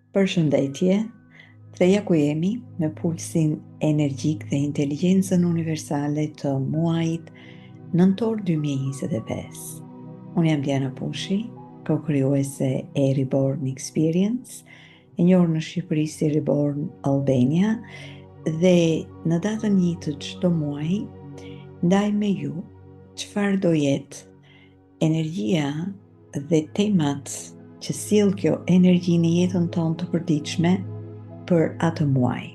Përshëndetje, theja ku jemi me pulsin energjik dhe inteligjencën universale të muajit nëntor 2025. Unë jam Diana Pushi, ko-krijuese e Reborn Experience, e njohur në Shqipëri si Reborn Albania, dhe në datën 1 të çdo muaji ndaj me ju çfarë do jetë energjia dhe temat që sjell kjo energji në jetën tonë të përditshme për atë muaj.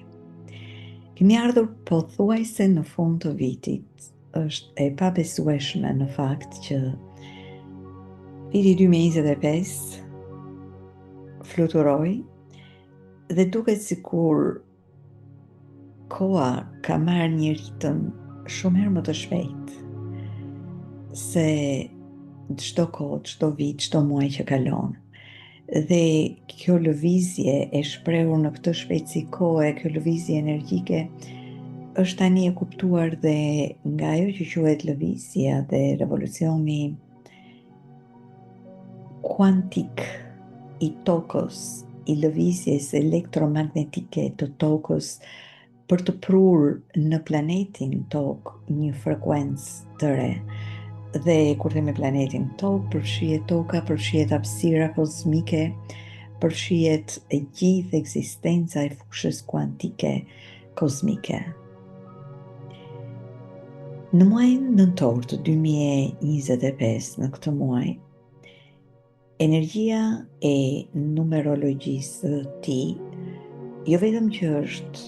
Kemi ardhur pothuajse në fund të vitit. Është e pabesueshme në fakt që viti 2025 fluturoi dhe duket sikur koha ka marrë një ritëm shumë herë më të shpejt se çdo kohë, çdo vit, çdo muaj që kalon. Dhe kjo lëvizje e shprehur në këtë shpejtësi kohe, kjo lëvizje energjike është tani e kuptuar dhe nga ajo që quhet lëvizja dhe revolucioni kuantik i tokës, i lëvizjes elektromagnetike të tokës për të prur në planetin tokë një frekuencë të re. Dhe kur themi planetin tokë, përfshihet toka, përfshihet hapësira kozmike, përfshihet e gjithë ekzistenca e fushës kuantike kozmike. Në muajin nëntor të 2025, në këtë muaj, energjia e numerologjisë së tij, jo vetëm që është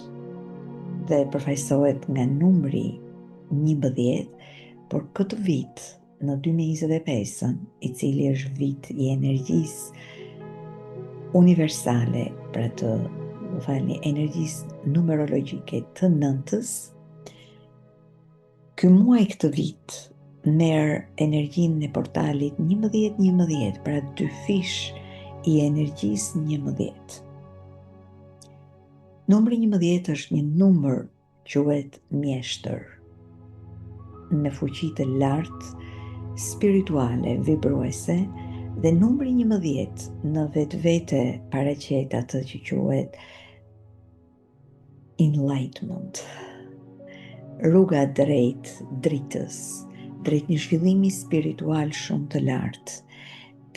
dhe përfaqësohet nga numri 11, por këtë vit, në 2025, i cili është vit i energjisë universale, pra energjisë numerologjike të nëntës, ky muaj këtë vit merr energjinë e portalit 1111, pra 2 fish i energjisë 11. Numri 11 është një numër quhet mjeshtër, me fuqi të lartë spirituale, vibruese, dhe numri 11 në vetvete paraqet atë që quhet enlightenment, rruga drejt dritës, drejt një zhvillimi spiritual shumë të lartë,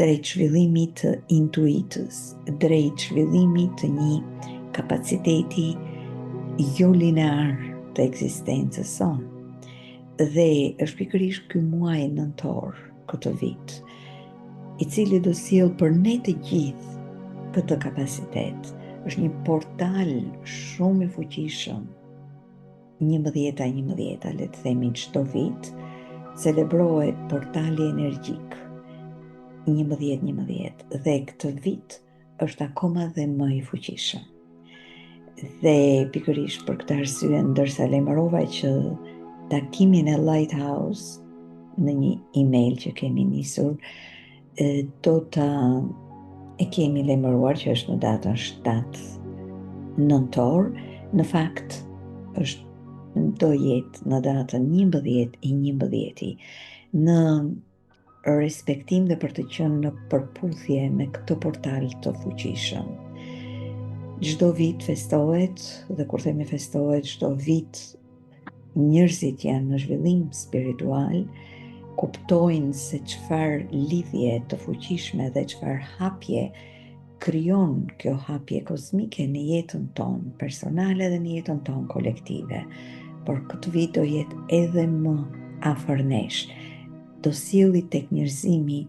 drejt zhvillimit të intuitës, drejt zhvillimit të një kapaciteti jo linear të ekzistencës sonë. Dhe është pikërisht ky muaj nëntor këtë vit, i cili do sjell për ne të gjithë këtë kapacitet. Është një portal shumë i fuqishëm. 11-11, le të themi, çdo vit celebrohet portali energjik 11-11, dhe këtë vit është akoma dhe më i fuqishëm. Dhe pikërisht për këtë arsye, ndërsa lajmërova që takimin e Lighthouse në një email që kemi nisur, do ta e kemi lajmëruar që është në datën 7 nëntor, në fakt do jetë në datën 11-11, në respektim dhe për të qenë në përputhje me këtë portal të fuqishëm. Çdo vit festohet, dhe kur themi festohet, çdo vit njerëzit janë në zhvillim spiritual, kuptojnë se çfarë lidhje të fuqishme dhe çfarë hapje krijon kjo hapje kozmike në jetën tonë personale dhe në jetën tonë kolektive. Por këtë vit do jetë edhe më afër nesh. Do sjelli tek njerëzimi,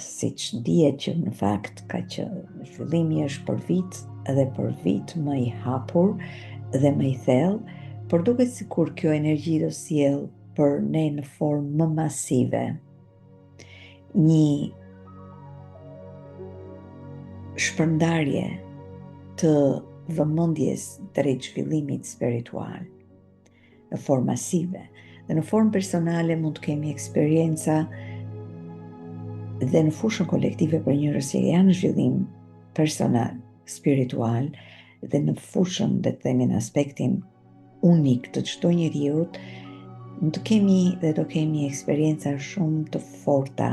siç dihet që në fakt ka që zhvillimi është për vit edhe për vit më i hapur dhe më i thellë, por duket sikur kjo energji do sjell për ne në formë më masive një shpërndarje të vëmendjes drejt zhvillimit spiritual në formë masive, dhe në formë personale mund të kemi eksperienca dhe në fushën kolektive për njerëz që janë në zhvillim personal, spiritual, dhe në fushën, dhe të themi, në aspektin unik të çdo njeriut, do kemi eksperienca shumë të forta,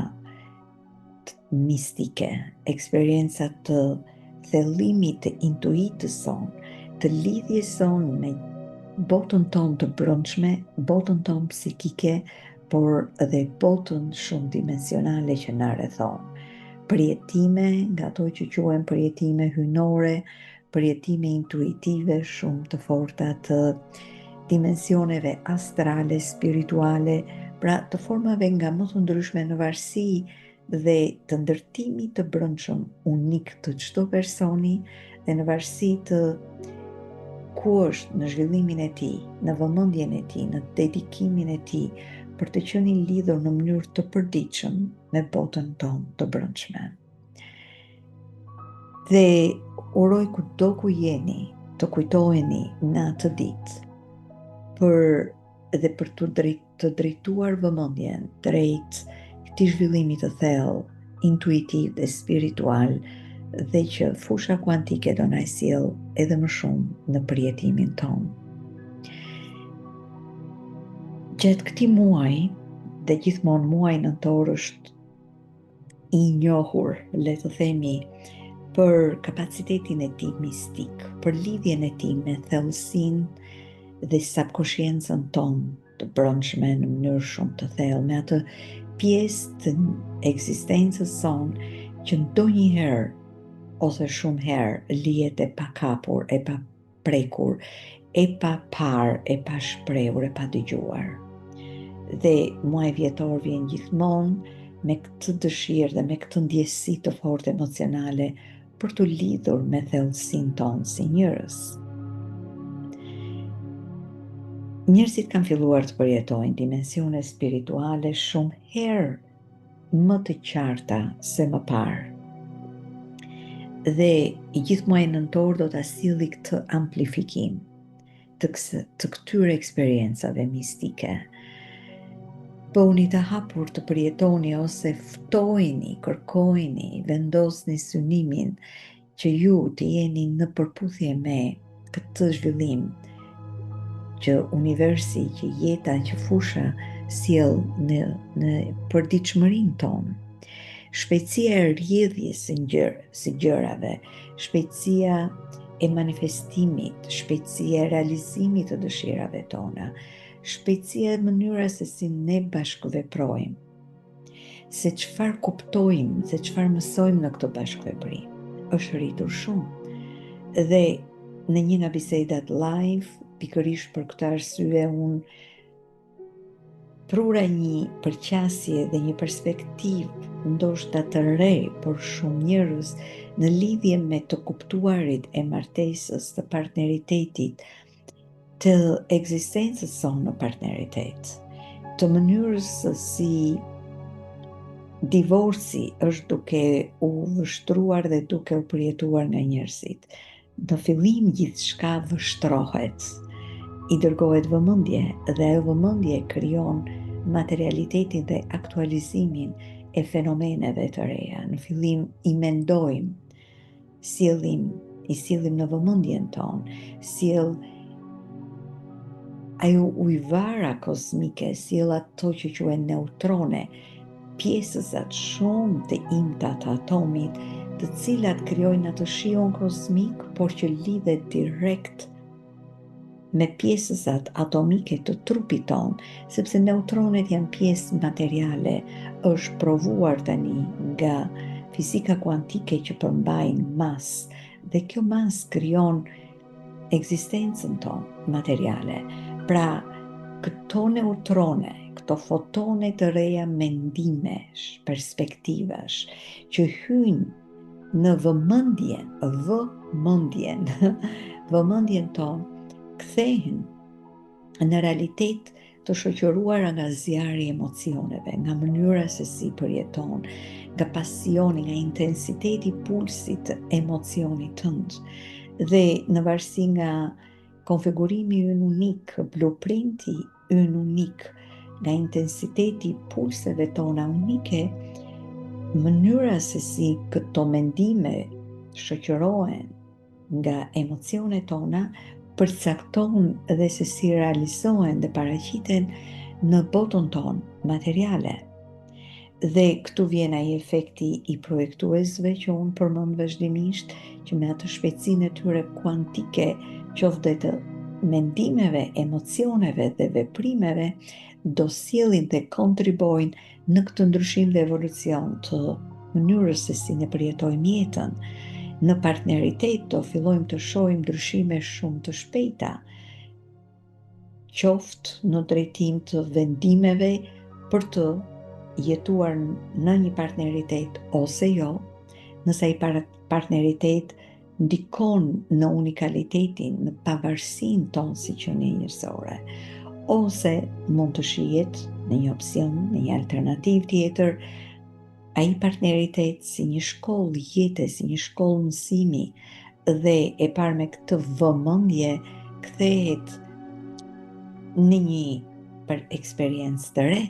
mistike, eksperienca të thellimit të intuitës sonë, të lidhjes sonë me botën tonë të brendshme, botën tonë psikike, por edhe botën shumë dimensionale që na rrethon. Përjetime, nga ato që quhen përjetime hynore, përjetime intuitive shumë të forta të dimensioneve astrale, spirituale, pra të formave nga më të ndryshme në varësi dhe të ndërtimit të brendshëm unik të çdo personi dhe në varësi të ku është në zhvillimin e tij, në vëmendjen e tij, në dedikimin e tij për të qenë i lidhur në mënyrë të përditshëm me botën tonë të brendshme. Dhe uroj kudo ku jeni të kujtoheni në atë ditë për të drejtuar vëmendjen drejt këtij zhvillimi të thellë, intuitiv dhe spiritual, dhe që fusha kuantike do na sjell edhe më shumë në përjetimin tonë. Gjatë këtij muaji, dhe gjithmonë muaji nëntor është i njohur, le të themi, për kapacitetin e tij mistik, për lidhjen e tij me thellësinë dhe subconsciencën tonë të brendshme në mënyrë shumë të thellë, me atë pjesë të ekzistencës sonë që ndonjëherë ose shumë herë lihet e pakapur, e pa prekur, e pa parë, e pa shprehur, e pa dëgjuar. Dhe muaji vjetor vjen gjithmonë me këtë dëshirë dhe me këtë ndjesi të fortë emocionale për të lidhur me thellësinë tonë si njerëz. Njerëzit kanë filluar të përjetojnë dimensione spirituale shumë herë më të qarta se më parë. Dhe i gjithë muaji nëntor do ta sillë këtë amplifikim të këtyre eksperiencave mistike. Bëuni të hapur të përjetoni ose ftojini, kërkojini, vendosni synimin që ju të jeni në përputhje me këtë zhvillim që universi, që jeta, që fusha sjell në përditshmërinë tonë. Shpejtësia e rrjedhjes së gjërave, shpejtësia e manifestimit, shpejtësia e realizimit të dëshirave tona, shpejtësia e mënyrës se si ne bashkëveprojmë, se çfarë kuptojmë, se çfarë mësojmë në këtë bashkëveprim, është rritur shumë. Dhe në një nga bisedat live, pikërisht për këtë arsye, unë prura një përqasje dhe një perspektivë ndoshta të re për shumë njerëz në lidhje me të kuptuarit e martesës, të partneritetit, të ekzistencës sonë në partneritet, të mënyrës si divorci është duke u vështruar dhe duke u përjetuar nga njerëzit. Në fillim gjithçka vështrohet, i dërgohet vëmendje dhe ajo vëmendje krijon materialitetin dhe aktualizimin e fenomeneve të reja. Në fillim i mendojmë, i sillim në vëmendjen tonë, sjell ajo ujvara kozmike, sjell ato që quhen neutrone, pjesëzat shumë të imta të atomit, të cilat krijojnë atë shion kozmik, por që lidhet direkt me pjesëzat atomike të trupit tonë, sepse neutronet janë pjesë materiale, është provuar tani nga fizika kuantike që përmbajnë masë, dhe kjo masë krijon ekzistencën tonë materiale. Pra, këto neutrone, këto fotone të reja mendimesh, perspektivash, që hynë në vëmendjen tonë, kthehen në realitet të shoqëruara nga zjarri i emocioneve, nga mënyra se si përjeton, nga pasioni, nga intensiteti i pulsit të emocionit tënd. Dhe në varësi nga konfigurimi ynë unik, blueprinti ynë unik, nga intensiteti i pulseve tona unike, mënyra se si këto mendime shoqërohen nga emocionet tona përcakton dhe se si realizohen dhe paraqiten në botën tonë materiale. Dhe këtu vjen ai efekti i projektuesve që unë përmend vazhdimisht, që me atë shpejtësinë e tyre kuantike, qoftë të mendimeve, emocioneve dhe veprimeve, do sjellin dhe kontribojnë në këtë ndryshim dhe evolucion të mënyrës se si ne përjetojmë jetën. Në partneritet do fillojmë të shohim ndryshime shumë të shpejta, qoftë në drejtim të vendimeve për të jetuar në një partneritet ose jo, nëse ai partneritet ndikon në unikalitetin, në pavarësinë tonë si qenie njerëzore, ose mund të shihet në një opsion, në një alternativë tjetër, ai partneritet si një shkollë jete, si një shkollë mësimi, dhe e parë me këtë vëmendje kthehet në një për eksperiencë të re,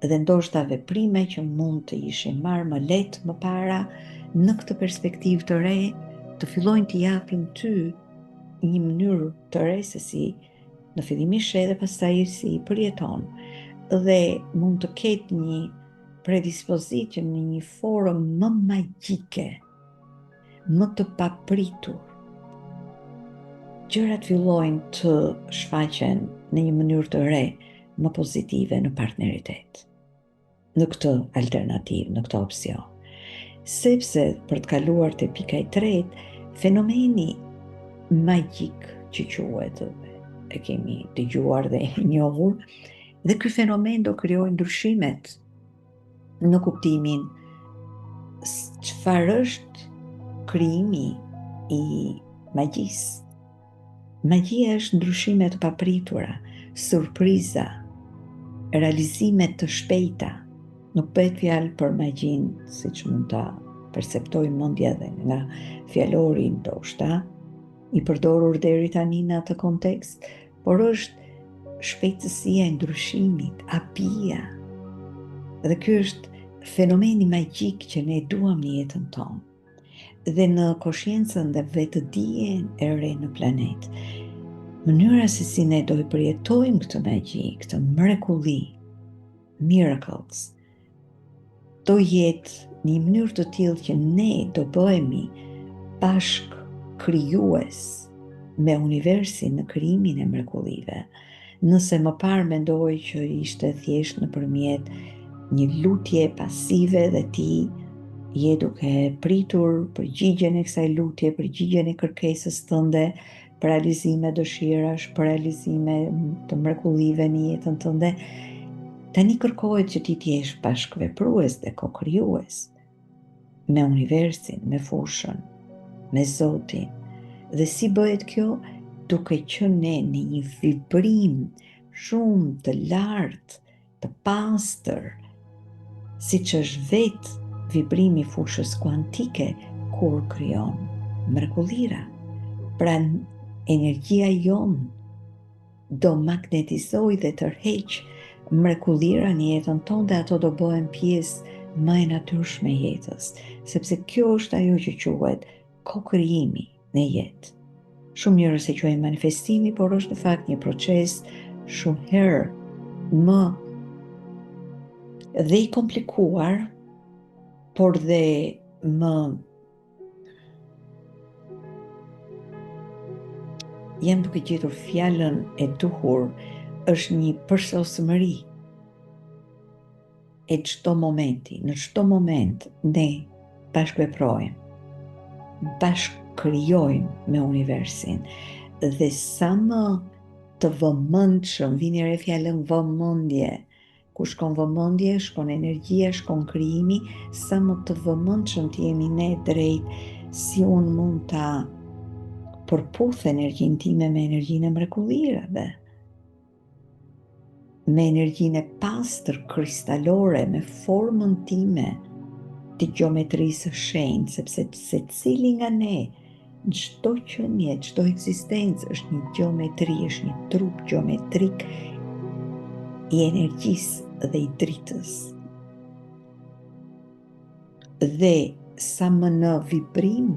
dhe ndoshta veprime që mund të ishin marrë më lehtë më para, në këtë perspektivë të re, të fillojnë të japin ty një mënyrë të re se si në fillimisht edhe pastaj si përjeton, dhe mund të ketë një predispozitje në një formë më magjike, më të papritur. Gjërat fillojnë të shfaqen në një mënyrë të re, më pozitive në partneritet, në këtë alternativë, në këtë opsion. Sepse për të kaluar te pika e tretë, fenomeni magjik që quhet, e kemi dëgjuar dhe e njohur, dhe ky fenomen do krijojë ndryshimet në kuptimin çfarë është krijimi i magjisë. Magjia është ndryshime të papritura, surpriza, realizime të shpejta. Nuk bëhet fjalë për magjinë siç mund ta perceptojë mendja dhe nga fjalori ndoshta i përdorur deri tani në atë kontekst, por është shpejtësia e ndryshimit, hapia. Dhe ky është fenomeni magjik që ne duam në jetën tonë, dhe në koshiencën dhe vetëdijen e re në planet. Mënyra se si ne do i përjetojmë këtë magji, këtë mrekulli, miracles, do jetë një mënyrë të tillë që ne do bëhemi bashk krijues me universin në krijimin e mrekullive. Nëse më parë mendoj që ishte thjesht nëpërmjet një lutje pasive dhe ti je duke pritur përgjigjen e kësaj lutje, përgjigjen e kërkesës tënde, për realizime dëshirash, për realizime të mrekullive në jetën tënde, tani kërkohet që ti t'jesh bashkëveprues dhe kokrijues me universin, me fushën, me Zotin. Dhe si bëhet kjo? Duke qenë ne në një vibrim shumë të lartë, të pastër, siç është vetë vibrimi i fushës kuantike kur krijon mrekullira. Pra energjia jonë do magnetizoj dhe tërheq mrekullira në jetën tonë, dhe ato do bëhen pjesë më e natyrshme e jetës, sepse kjo është ajo që quhet kokrijimi në jetë. Shumë njerëz e quajnë manifestimi, por është në fakt një proces shumë herë më dhe i komplikuar, por dhe më jam duke gjetur fjalën e duhur, është një përsosmëri e çdo momenti. Në çdo moment ne bashkëveprojmë, bashkëkrijojmë me universin, dhe sa më të vëmendshëm, vini re fjalën vëmendje, ku shkon vëmendje, shkon energjia, shkon krijimi, sa më të vëmendshëm të jemi ne drejt si unë mund ta përputh energjinë time me energjinë e mrekullirave, me energjinë e pastër kristalore, me formën time të gjeometrisë së shenjtë, sepse secili nga ne, çdo qenie, çdo ekzistencë është një gjeometri, është një trup gjeometrik i energjisë dhe i dritës. Dhe sa më në vibrim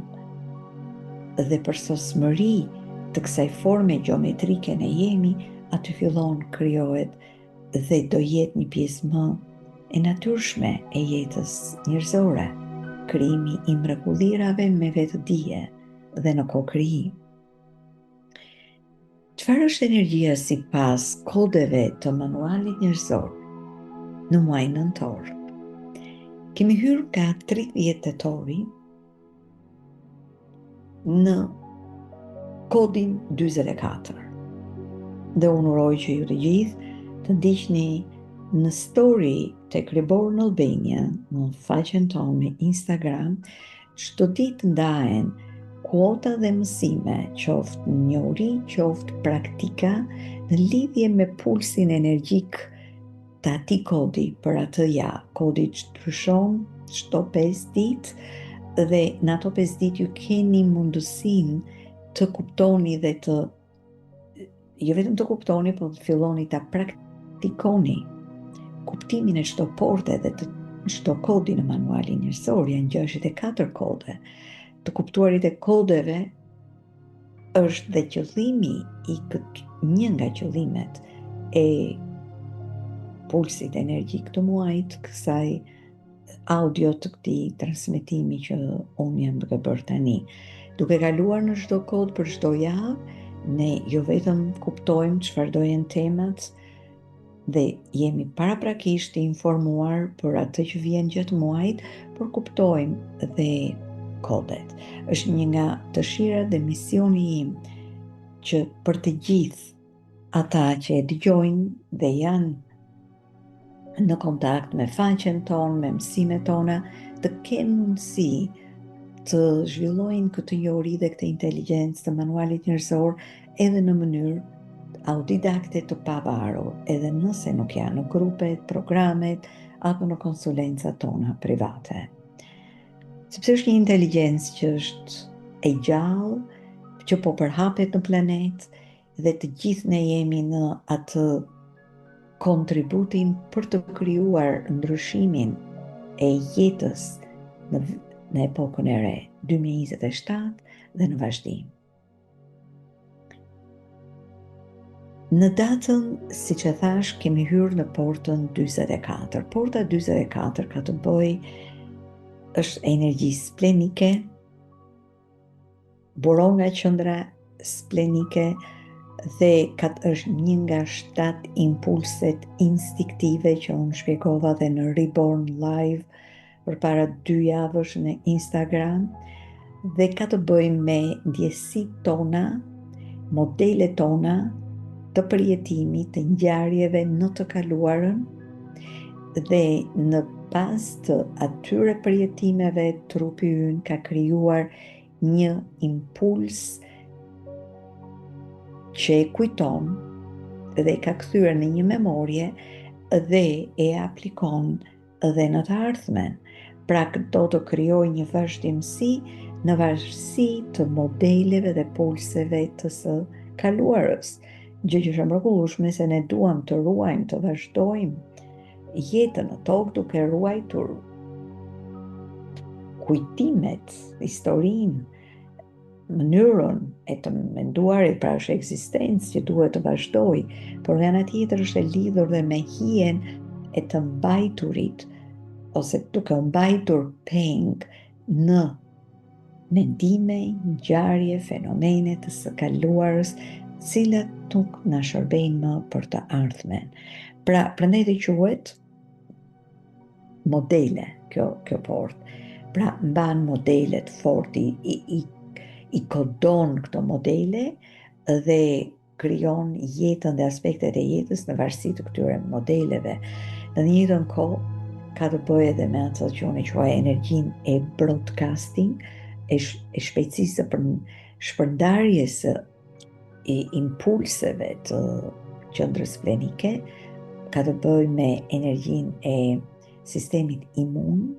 dhe përsosmëri të kësaj forme gjeometrike ne jemi, aty fillon krijohet dhe do jetë një pjesë më e natyrshme e jetës njerëzore, krijimi i mrekullirave me vetëdije dhe në kokrijim. Çfarë është energjia sipas kodeve të manualit njerëzor në muajin nëntor? Kemi hyrë nga 30 tetori në kodin 44. Dhe unë uroj që ju të gjithë të ndiqni në story të Reborn Albania në faqen tonë në Instagram, çdo ditë ndahen kuota dhe mësime, qoftë njohuri, qoftë praktika, në lidhje me pulsin energjik të atij kodi për atë javë. Kodi ndryshon çdo 5 ditë dhe në ato 5 ditë ju keni mundësinë të kuptoni dhe të jo vetëm të kuptoni, por të filloni ta praktikoni kuptimin e çdo porte dhe të çdo kodi në manualin njerëzor. Janë 64 kode. Të kuptuarit e kodeve është dhe qëllimi i një nga qëllimet e pulsit energjik të muajit, kësaj audio të këtij transmetimi që unë jam duke bërë tani. Duke kaluar në çdo kod për çdo javë, ne jo vetëm kuptojmë çfarë do jenë temat dhe jemi paraprakisht të informuar për atë që vjen gjatë muajit, por kuptojmë dhe kodet. Është një nga dëshirat dhe misioni im që për të gjithë ata që e dëgjojnë dhe janë në kontakt me faqen tonë, me mësimet tona, të kenë mundësi të zhvillojnë këtë njohuri dhe këtë inteligjencë të manualit njerëzor edhe në mënyrë autodidakte të pavarur, edhe nëse nuk janë në grupet, programet apo në konsulencat tona private. Sepse është një inteligjencë që është e gjallë, që po përhapet në planet dhe të gjithë ne jemi në atë kontributin për të krijuar ndryshimin e jetës në epokën e re, 2027 dhe në vazhdim. Në datën, si që thash, kemi hyrë në portën 44. Porta 44 ka të bëjë, është energji splenike, buron nga qendra splenike dhe është një nga 7 impulset instiktive që unë shpjegova dhe në Reborn Live përpara 2 javësh në Instagram, dhe ka të bëjë me ndjesitë tona, modelet tona të përjetimit të ngjarjeve në të kaluarën, dhe në bazë të atyre përjetimeve trupi ynë ka krijuar një impuls që e kujton dhe ka kthyer në një memorie dhe e aplikon edhe në të ardhmen. Pra do të krijojë një vazhdimsi në varësi të modeleve dhe pulseve të së kaluarës. Gjë që është mrekullueshme se ne duam të ruajmë, të vazhdojmë jetën në tokë duke ruajtur kujtimet, historinë, mënyrën e të menduarit, pra është ekzistencë që duhet të vazhdoj, por nga ana tjetër është e lidhur dhe me hijen e të mbajturit, ose duke u mbajtur peng në mendime, ngjarje, fenomene të së kaluarës, cilat nuk na shërbejnë më për të ardhmen. Pra, prandaj dhe quhet modele kjo port. Pra, mban modelet forti, i kodon këto modele dhe krijon jetën dhe aspektet e jetës në varësi të këtyre modeleve. Në një njëjtën kohë ka të bëjë edhe me atë që unë quaj energjinë e broadcasting, e shpejtësisë për shpërndarjes i impulseve të qendrës splenike, ka të bëjë me energjinë e sistemit imun,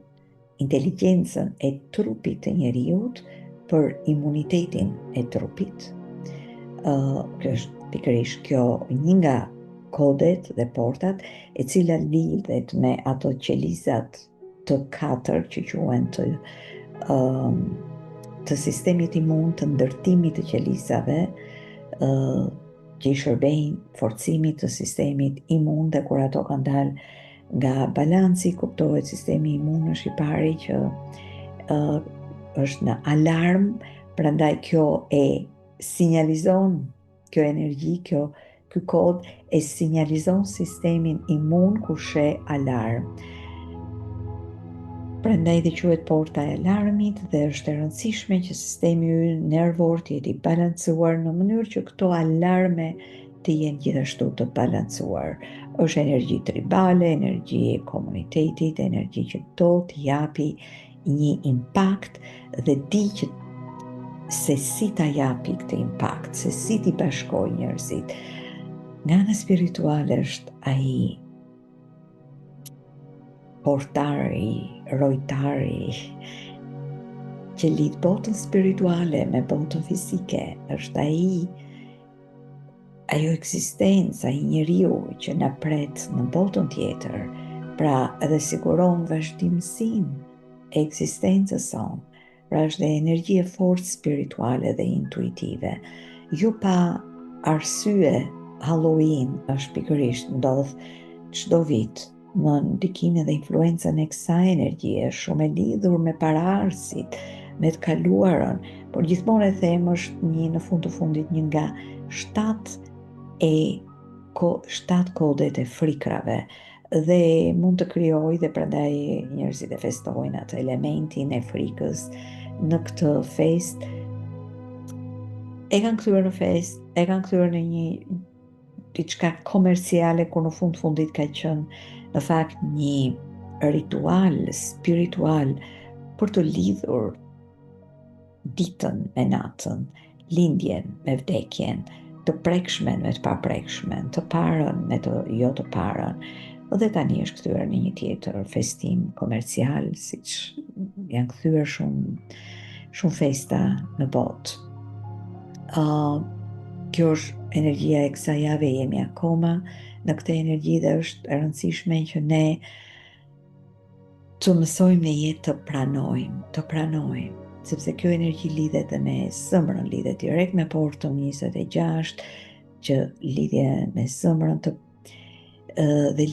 inteligjencën e trupit të njeriut për imunitetin e trupit. Kjo është pikërisht kjo një nga kodet dhe portat e cila lidhet me ato qelizat të 4 që quhen të sistemit imun, të ndërtimit të qelizave, që i shërbejnë forcimit të sistemit imun, dhe kur ato kanë dalë Nga balanci kuptohet sistemi imun është i pari që është në alarm, prandaj kjo e sinjalizon, kjo energji, ky kod e sinjalizon sistemin imun kur sheh alarm. Prandaj dhe quhet porta e alarmit dhe është e rëndësishme që sistemi ynë nervor të jetë i balancuar në mënyrë që këto alarme të jenë gjithashtu të balancuar. Është energji tribale, energji e komunitetit, energji që do të japi një impakt dhe di që se si ta japi këtë impakt, se si t'i bashkoj njerëzit. Nga ana spirituale është ai portari, rojtari që lidh botën spirituale me botën fizike, është ajo ekzistencë, ai njeriu që na pret në botën tjetër, pra edhe siguron vazhdimsinë e ekzistencës sonë. Pra është dhe energji e fortë spirituale dhe intuitive. Jo pa arsye, Halloween është pikërisht ndodh çdo vit në ndikimin dhe influencën e kësaj energjie, shumë e lidhur me paraardhësit, me të kaluarën, por gjithmonë e them është në fund të fundit një nga 7 kodet e frikrave dhe mund të krijojë dhe prandaj njerëzit e festojnë atë elementin e frikës në këtë fest. E kanë kthyer në fest, e kanë kthyer në një diçka komerciale kur në fund fundit ka qenë në fakt një ritual spiritual për të lidhur ditën me natën, lindjen me vdekjen, të prekshmen me të paprekshmen, të parën me të jo të parën, dhe tani është kthyer në një tjetër festim komercial, siç janë kthyer shumë festa në botë. Kjo është energjia e kësaj jave, jemi akoma në këtë energji dhe është e rëndësishme që ne të mësojmë në jetë të pranojmë, sepse kjo energji lidhet dhe me zemrën, lidhet direkt me portën 26, që lidhje me zemrën dhe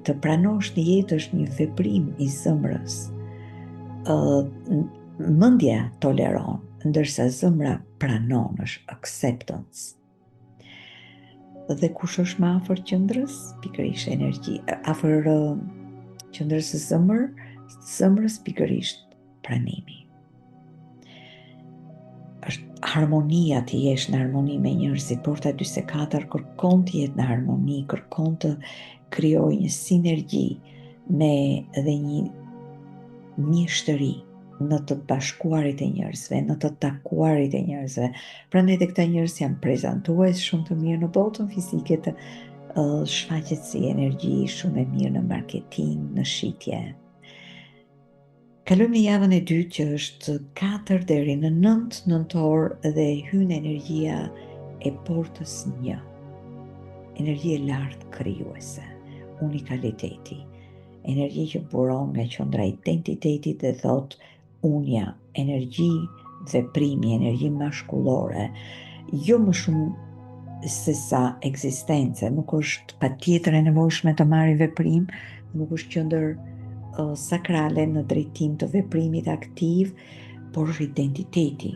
të pranosh në jetë është një veprim i zemrës. Mendja toleron, ndërsa zemra pranon, është acceptance. Dhe kush është më afër qendrës, pikërisht energji, afër qendrës së zemrës pikërisht pranimi. Është harmonia, të jesh në harmoni me njerëzit. Porta 44 kërkon të jetë në harmoni, kërkon të krijojë një sinergji me dhe një mjeshtëri në të bashkuarit e njerëzve, në të takuarit e njerëzve. Prandaj edhe këta njerëz janë prezantues shumë të mirë në botën fizike, të shfaqet si energji shumë e mirë në marketing, në shitje. Kalojmë në javën e dytë që është 4 deri në 9 nëntor dhe hyn energjia e portës 1. Energji e lartë krijuese, unikaliteti. Energji që buron nga qendra e identitetit dhe thot unja, energji veprimi, energji mashkullore, jo më shumë se sa ekzistence, nuk është patjetër e nevojshme të marrë veprim, nuk është qendër sakrale në drejtim të veprimit aktiv, por është identiteti.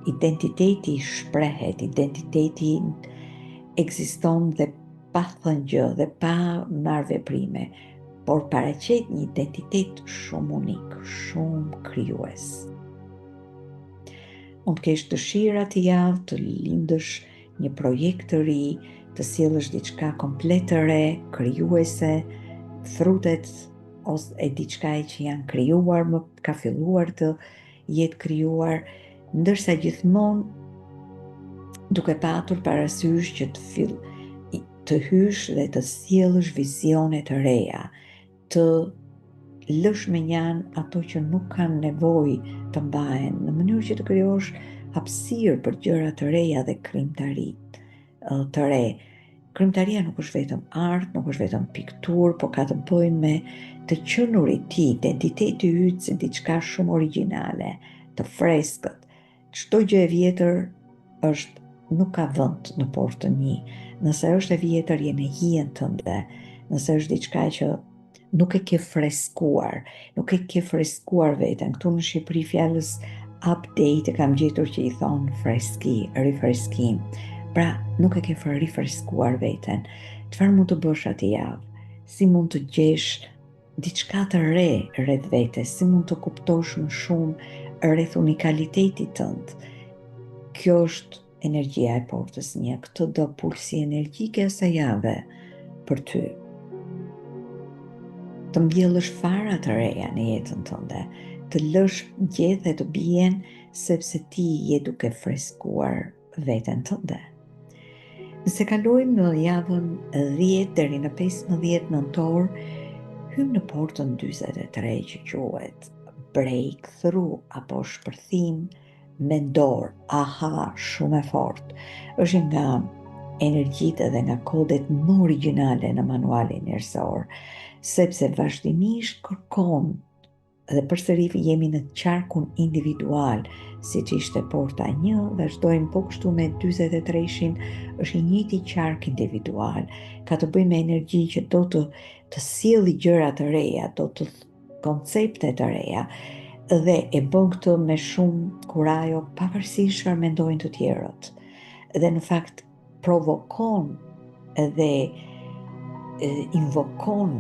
Identiteti shprehet, identiteti ekziston dhe pa thënë gjë dhe pa marrë veprime, por paraqet një identitet shumë unik, shumë krijues. Mund të kesh dëshira të javë, të lindësh një projekt të ri, të sjellësh diçka komplet të re, krijuese, frutet ose e diçka që janë krijuar, më ka filluar të jetë krijuar, ndërsa gjithmonë duke patur parasysh që të hysh dhe të sjellësh vizione të reja, të lësh me njanë ato që nuk kanë nevojë të mbahen, në mënyrë që të krijosh hapësirë për gjëra të reja dhe krijimtari të re. Krijimtaria nuk është vetëm art, nuk është vetëm pikturë, por ka të bëjë me të qenurit ti, identiteti yt si diçka shumë origjinale, të freskët. Çdo gjë e vjetër nuk ka vend në portën 1. Nëse është e vjetër, je në hijen tënde. nëse është diçka që nuk e ke freskuar veten. Këtu në Shqipëri fjalës update e kam gjetur që i thonë freski, rifreskim. Pra, nuk e ke rifreskuar veten. Çfarë mund të bësh atë javë? Si mund të gjesh diçka të re rreth vetes? Si mund të kuptosh më shumë rreth unikalitetit tënd? Kjo është energjia e portës 1. Këtë do pulsi energjike asaj jave për ty. Të mbjellësh fara të reja në jetën tënde, të lësh gjethe të bien sepse ti je duke freskuar veten tënde. Nëse kalojmë në javën 10 deri në 15 nëntor, hym në portën 43 që quhet breakthrough apo shpërthim mendor, aha, shumë e fortë. Është nga energjitë dhe nga kodet më origjinale në manualin njerëzor, sepse vazhdimisht kërkon dhe përsëri jemi në qarkun individual, siç ishte porta 1, vazhdojmë po kështu me 43-shin, është i njëjti qark individual. Ka të bëjë me energji që do të sjellë gjëra të reja, do të koncepte të reja, dhe e bën këtë me shumë kurajo, pavarësisht çfarë mendojnë të tjerët. Dhe në fakt provokon dhe invokon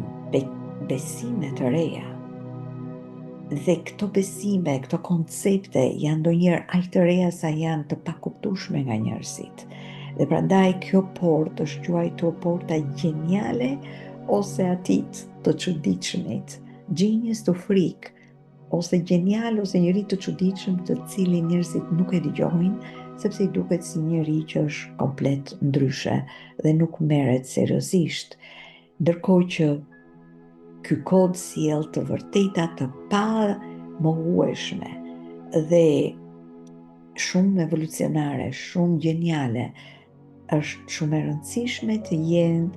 besime të reja. Dhe këto besime, këto koncepte janë ndonjëherë aq të reja sa janë të pakuptueshme nga njerëzit. Dhe prandaj kjo portë është quajtur porta gjeniale ose atit të çuditshmit, genius to freak, ose gjenial ose njëri të çuditshëm të cilin njerëzit nuk e dëgjojnë, sepse i duket si njëri që është komplet ndryshe dhe nuk merret seriozisht. Ndërkohë që ky kod sjell të vërteta të pamohueshme dhe shumë evolucionare, shumë gjeniale. Është shumë e rëndësishme të jenë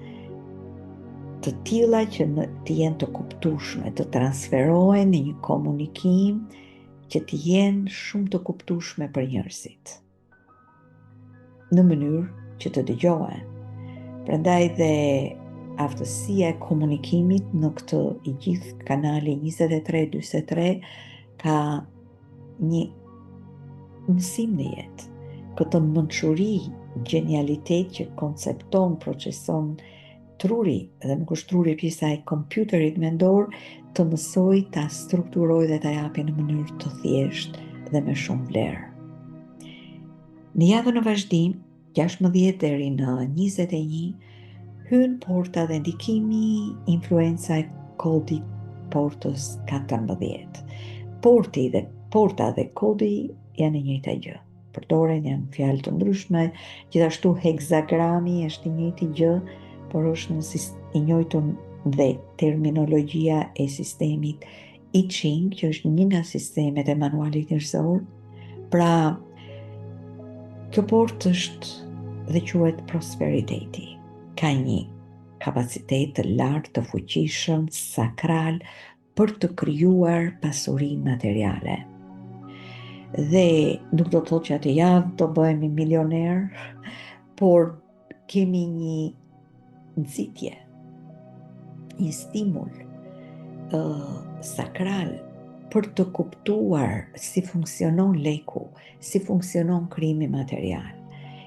të tilla që të jenë të kuptueshme, të transferohen në një komunikim që të jenë shumë të kuptueshme për njerëzit, në mënyrë që të dëgjohen. Prandaj dhe aftësia e komunikimit në këtë i gjithë kanali 23-43 ka një mësim në jetë. Këtë mençuri, gjenialitet që koncepton, proceson truri, dhe nuk është truri pjesa e kompjuterit mendor, të mësoj, ta strukturoj dhe ta japi në mënyrë të thjeshtë dhe me shumë vlerë. Në javën e vazhdim, 16 deri në 21, hyn porta dhe ndikimi, influenca e kodit portës 14. Porta dhe kodi janë e njëjta gjë. Përdoren, janë fjalë të ndryshme, gjithashtu heksagrami është i njëjti gjë, por është i njëjtun dhe terminologjia e sistemit I Ching, që është një nga sistemet e manualit njerëzor. Pra, kjo portë është dhe quhet prosperiteti. Ka një kapacitet të lartë, të fuqishëm, sakral, për të krijuar pasurinë materiale. Dhe nuk do të thotë që atë javë do bëhemi milioner, por kemi një nxitje, një stimul sakral për të kuptuar si funksionon leku, si funksionon krijimi material.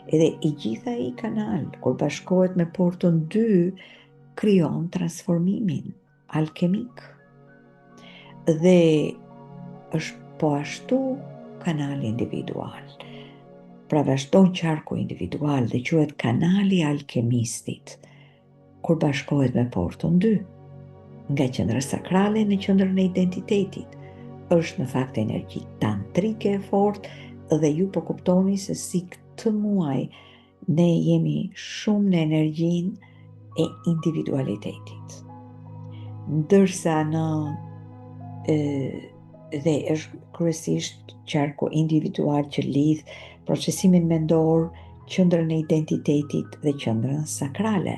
Edhe I gjitha I kanal, kur bashkohet me portën 2, krijon transformimin alkemik. Dhe është po ashtu kanali individual. Pra vazhdon qarku individual dhe quhet kanali alkemistit, kur bashkohet me portën 2. Nga qendra sakrale në qendrën e identitetit. Është në fakt energji tantrike e fortë dhe ju po kuptoni se si këtë muaj ne jemi shumë në energjinë e individualitetit. Ndërsa dhe është kryesisht qarku individual që lidh procesimin mendor, qendrën e identitetit dhe qendrën sakrale.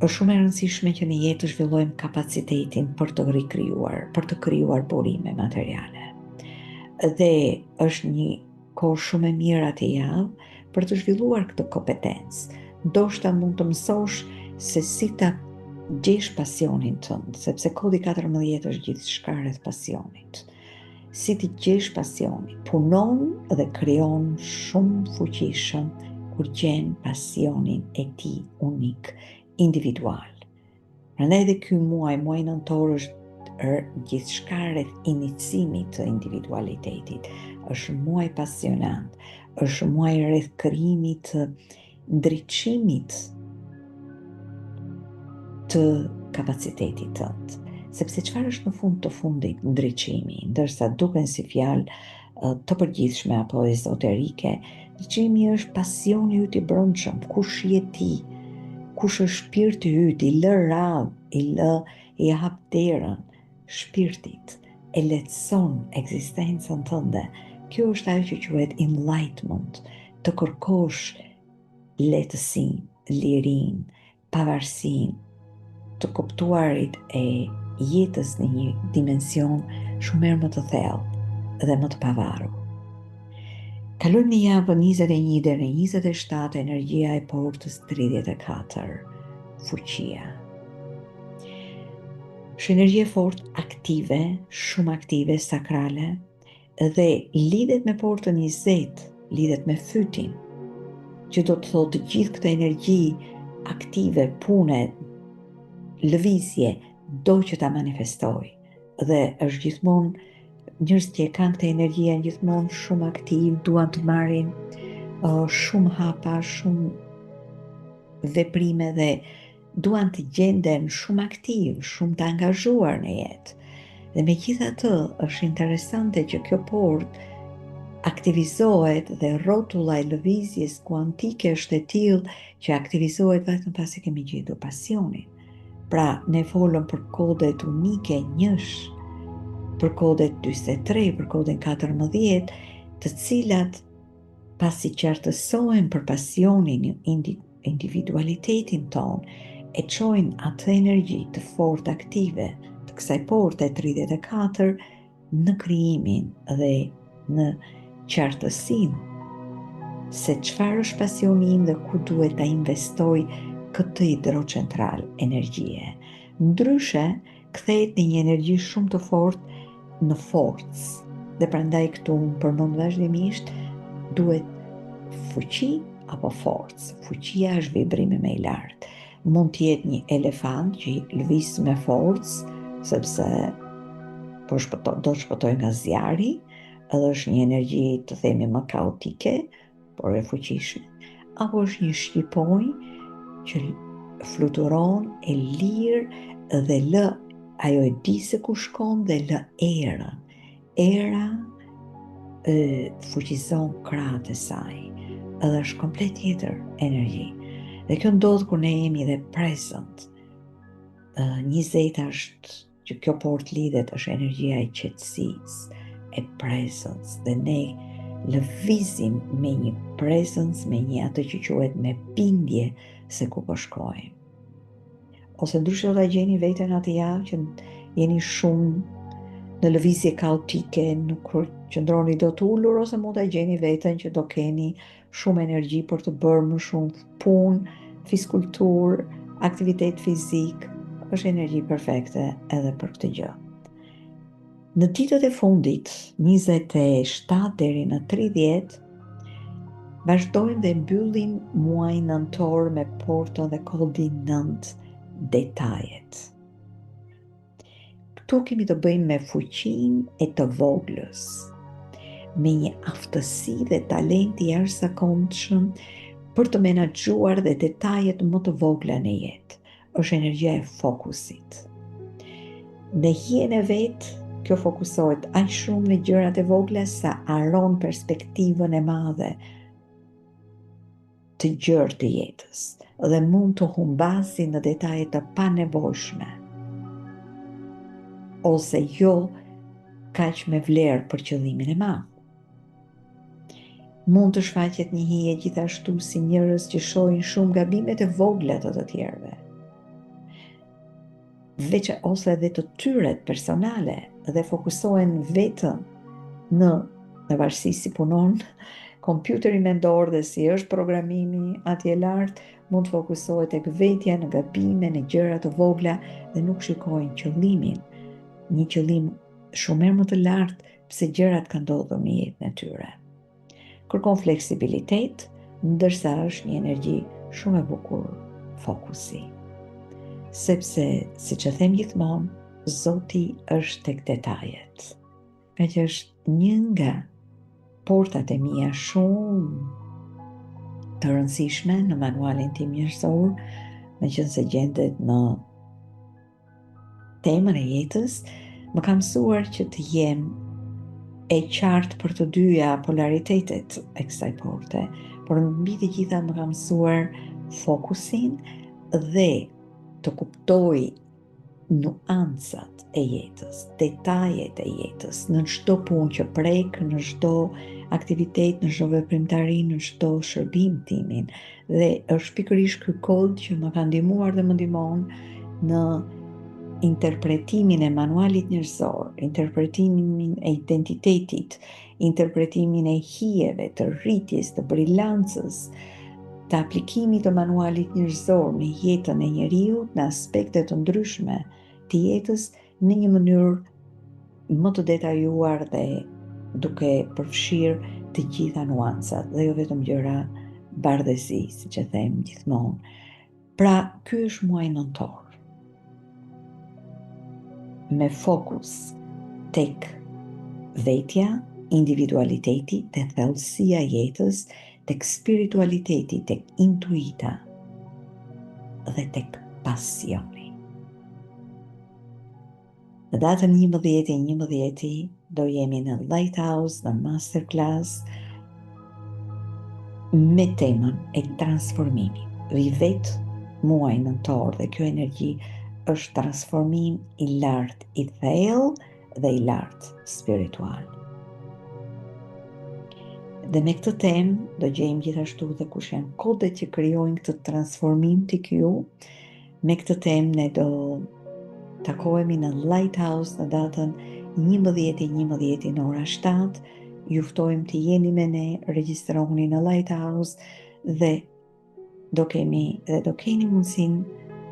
Është shumë e rëndësishme që në jetë të zhvillojmë kapacitetin për të rikrijuar, për të krijuar burime materiale. Dhe është një kohë shumë e mirë atë javë për të zhvilluar këtë kompetencë. ndoshta mund të mësosh se si ta gjesh pasionin tënd, sepse kodi 14 është gjithçka rreth pasionit. Si ti gjesh pasionin, punon dhe krijon shumë fuqishëm kur gjen pasionin e ti unik, individual. Prandaj edhe ky muaj nëntor është gjithçka rreth inicimit të individualitetit. Është muaj pasionant, është muaj rreth krijimit të ndriçimit të kapacitetit tënd. Sepse çfarë është në fund të fundit ndriçimi, ndërsa duken si fjalë të përgjithshme apo ezoterike, ndriçimi është pasioni yt i brendshëm, kush je ti, kush është shpirti yt, i lë radhë, i hap derën shpirtit, e lehtëson ekzistencën tënde. Kjo është ajo që quhet enlightenment, të kërkosh lehtësinë, lirinë, pavarësinë, të kuptuarit e jetës në një dimension shumë më të thellë dhe më të pavarur. Kalojmë në javën 21 deri në 27, energjia e portës 34, fuqia. Është energji e fortë, aktive, shumë aktive, sakrale, dhe lidhet me portën 20, lidhet me fytin, që do të thotë gjithë këtë energji aktive, pune, lëvizje, do që ta manifestoj. Dhe është gjithmonë, njerëz që kanë këtë energji janë gjithmonë shumë aktiv, duan të marrin shumë hapa, shumë veprime dhe duan të gjenden shumë aktiv, shumë të angazhuar në jetë. Dhe megjithatë, është interesante që kjo portë aktivizohet dhe rrotulla e lëvizjes kuantike është e tillë që aktivizohet vetëm pasi kemi gjetur pasionin. Pra, ne folëm për kodet unike njësh, për kodet 43, për koden 14, të cilat pasi qartësohen për pasionin, individualitetin ton, e çojnë atë energji të fortë aktive të kësaj porte 34 në krijimin dhe në qartësinë se çfarë është pasioni im dhe ku duhet ta investoj këtë hidrocentral energjie. Ndryshe, kthehet në një energji shumë të fortë në forcë. Dhe prandaj këtu unë përmend vazhdimisht duhet fuqi apo forcë. Fuqia është vibrimi më i lartë. Mund të jetë një elefant që lëviz me forcë, sepse do të shpëtoj nga zjarri, edhe është një energji të themi më kaotike, por e fuqishme. Apo është një shqiponjë që fluturon e lirë dhe lë, ajo e di se ku shkon dhe lë erën. Era fuqizon krahët e saj, edhe është komplet tjetër energji. Dhe kjo ndodh kur ne jemi dhe present. 20 është që kjo port lidhet, është energjia e qetësisë, e presence, dhe ne lëvizim me një presence, me një atë që quhet me bindje se ku po shkojmë. Ose ndryshe do ta gjeni veten atë javë që jeni shumë në lëvizje kaotike, nuk qëndroni do të ulur, ose mund ta gjeni veten që do keni shumë energji për të bërë më shumë punë, fiskulturë, aktivitet fizik. Është energji perfekte edhe për këtë gjë. Në ditët e fundit, 27 deri në 30, vazhdojmë dhe mbyllim muajin nëntor me portën dhe kodin 9, detajet. Këtu kemi të bëjmë me fuqinë e të voglës, me një aftësi dhe talenti jashtëzakonshëm për të menaxhuar dhe detajet më të vogla në jetë. Është energjia e fokusit. Në hijen e vet, kjo fokusohet aq shumë në gjërat e vogla sa haron perspektivën e madhe të gjerë të jetës dhe mund të humbasi në detaje të panevojshme ose jo kaq me vlerë për qëllimin e madh. Mund të shfaqet një hije gjithashtu si njerëz që shohin shumë gabimet e vogla të tjerëve, veç ose edhe të tyret personale, dhe fokusohen vetëm në varësi si punon kompjuteri mendor dhe si është programimi atje lart, mund të fokusohet tek vetja, në gabime, në gjëra të vogla dhe nuk shikojnë qëllimin, një qëllim shumë më të lartë pse gjërat kanë ndodhur në jetën e tyre. Kërkon fleksibilitet, ndërsa është një energji shumë e bukur fokusi. Sepse, siç e them gjithmonë, Zoti është tek detajet. Ka që është një nga portat e mia shumë të rëndësishme në manualin tim njerëzor, meqense gjendet në temën e jetës, më ka mësuar që të jem e qartë për të dyja polaritetet e kësaj porte, por mbi të gjitha më ka mësuar fokusin dhe të kuptoj nuancat e jetës, detajet e jetës, në çdo punë që prek, në çdo aktivitet, në çdo veprimtari, në çdo shërbim timin. Dhe është pikërisht ky kod që më ka ndihmuar dhe më ndihmon në interpretimin e manualit njerëzor, interpretimin e identitetit, interpretimin e hijeve, të rritjes, të brilancës, të aplikimit të manualit njerëzor në jetën e njeriu, në aspekte të ndryshme të jetës, në një mënyrë më të detajuar dhe duke përfshirë të gjitha nuancat dhe jo vetëm gjëra bardhëzi, siç e them gjithmonë. Pra, ky është muaji nëntor. Me fokus tek vetja, individualiteti, tek thellësia e jetës, tek spiritualiteti, tek intuita dhe tek pasioni. Në datën 11/11 do jemi në Lighthouse, në masterclass me temën e transformimit. Vi vetë muaj nëntor dhe kjo energji është transformim i lartë i thellë dhe i lartë spiritual. Dhe me këtë temë do gjejmë gjithashtu dhe kush janë kodet që krijojnë këtë transformim tek ju. Me këtë temë ne do takohemi në Lighthouse në datën 11/11 në ora 7. Ju ftojmë të jeni me ne, regjistrohuni në Lighthouse dhe do keni mundësinë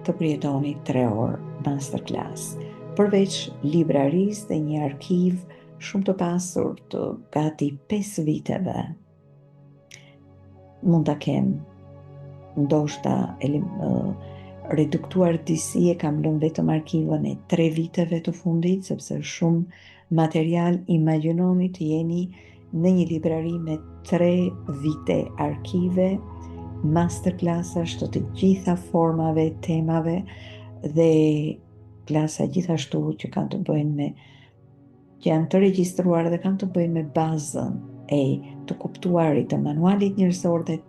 të përjetoni 3 orë masterclass. Përveç librarisë dhe një arkiv shumë të pasur të gati 5 viteve, mund ta kem ndoshta reduktuar disi, e kam lënë vetëm arkivën e 3 viteve të fundit, sepse është shumë material. Imagjinoni të jeni në një librari me 3 vite arkive, masterclassash të gjitha formave, temave dhe klasa gjithashtu që kanë të bëjnë me, që janë të regjistruar dhe kanë të bëjnë me bazën e të kuptuarit të manualit njerëzor dhe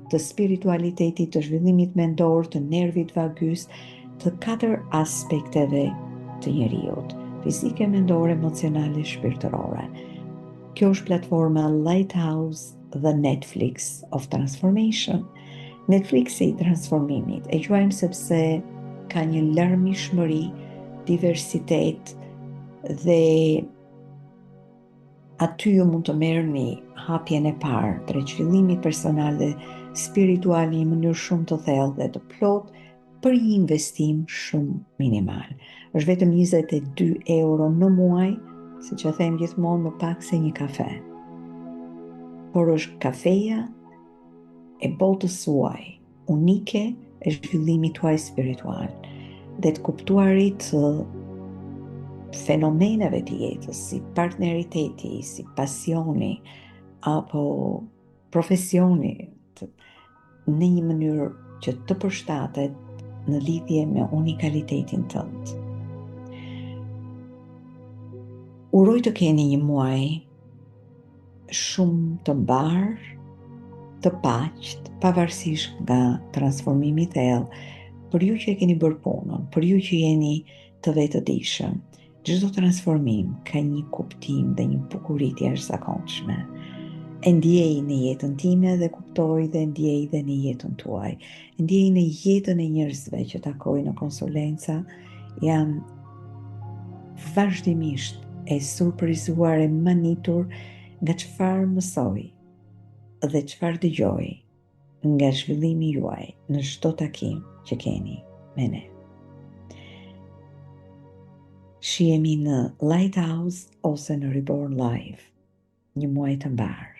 të spiritualitetit, të zhvillimit mendor, të nervit vagus, të 4 aspekteve të njeriut: fizike, mendore, emocionale, shpirtërore. Kjo është platforma Lighthouse dhe Netflix of Transformation. Netflixi i transformimit e quajmë sepse ka një larmishmëri, diversitet dhe aty ju mund të merrni hapjen e parë drejt zhvillimit personal dhe spiritual në një mënyrë shumë të thellë dhe të plotë për një investim shumë minimal. Është vetëm 22 euro në muaj, siç e them gjithmonë, më pak se një kafe. Por është kafeja e botës suaj, unike, e zhvillimit tuaj spiritual dhe të kuptuarit të fenomeneve të jetës, si partneriteti, si pasioni apo profesioni, në një mënyrë që të përshtatet në lidhje me unikalitetin tënd. Uroj të keni një muaj shumë të mbar, të paqt, pavarësisht nga transformimi i thellë, për ju që e keni bërë punën, për ju që jeni të vetëdijshëm. Çdo transformim ka një kuptim dhe një bukuri të jashtëzakonshme. E ndjej në jetën time dhe kuptoj dhe ndjej dhe në jetën tuaj. Ndjej në jetën e njerëzve që takoj në konsulenca. Jam vazhdimisht e surprizuar, e manitur nga çfarë mësoj dhe çfarë dëgjoj nga zhvillimi juaj në çdo takim që keni me ne. Shihemi në Lighthouse ose në Reborn Live, një muaj të mbar.